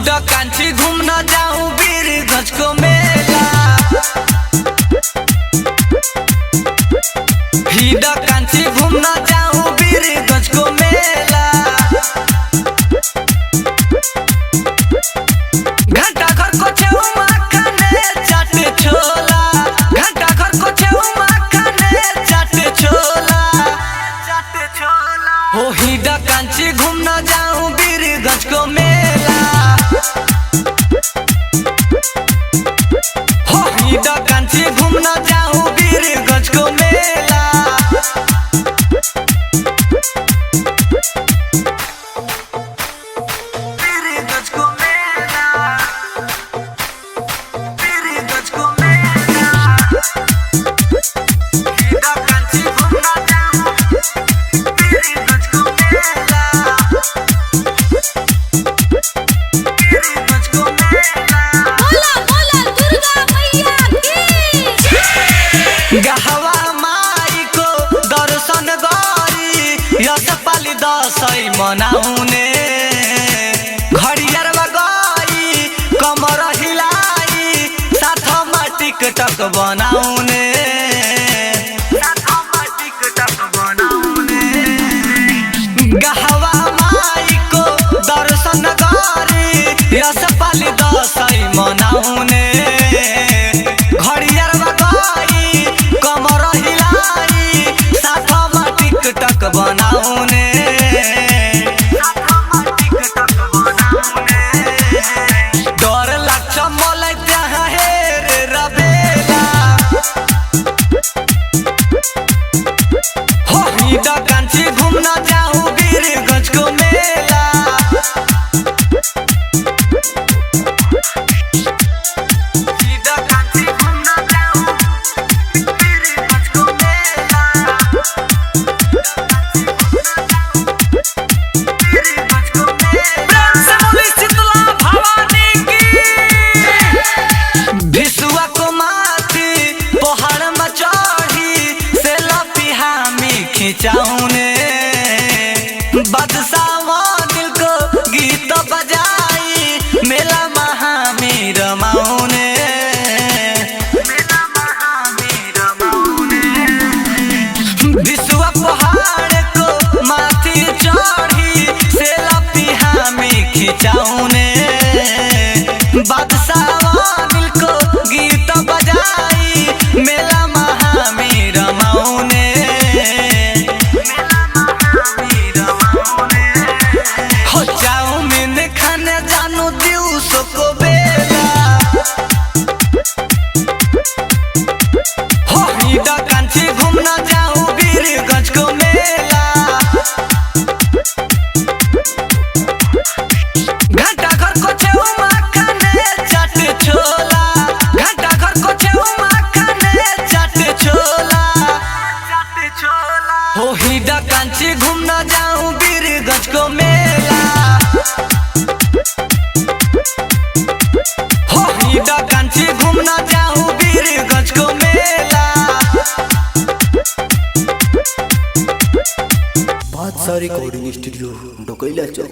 हीडा कांची घूमना जाऊं बीरगंज को मेला। हीडा कांची घूमना जाऊं बीरगंज को मेला। घंटा घर को छेउमा खाने चाट छोला। घंटा घर को छेउमा खाने चाट छोला। हो हीडा कांची घूमना जाऊं बीरगंज को मेला। हो हीडा कांची घूमना जाऊं बीरगंज को मेला। बीरगंज को मेला। बीरगंज को मेला। हीडा कांची घूमना जाऊं बीरगंज को मेला। बीरगंज को मेला। बोला बोला दुर्गा मैया की गहवा माई को दर्शन गरी यस पाली दसैँ मनाउने। घडियारमा गई कमर हिलाई साथमा टिकटक बनाउने। गहवा माई को दर्शन गरी यस पाली दसैँ मनाउने। घडियारमा गई कमर हिलाई साथमा टिकटक बनाउने। डर लाग्छ मलाई त्यहाँ हेरेर बेला। हो हीडा कान्छी घुम्न जाऊँ बीरगंजको मेला। हीडा कान्छी घुम्न जाऊँ बीरगंजको मेला। बीरगंजको मेला। प्रेम से बोली शीतला भवानी की। भिसुवाको माथि पहाडमा चढी सेल्फी हामी खिचाउने। बादशाह दिलको गीत बजाई मेलामा हामी रमाउने। भिसुवा पहाडको माथि चढी सेल्फी हामी खिचाउने। बादशाह दिलको गीत बजाई मेलामा हामी रमाउने। हो चाउमिन खाने जानु दिउँसोको बेला। हो हीडा कान्छी घुम्न जाऊँ बीरगंजको मेला। घंटा घरको छेउमा खाने चाट छोला। घंटा घरको छेउमा खाने चाट छोला। हो हीडा कान्छी घुम्न जाऊँ बीरगंजको मेला। हो हीडा कान्छी घुम्न जाऊँ बीरगंजको मेला। बादशाह रिकॉर्डिंग स्टूडियो डोकैला चौक।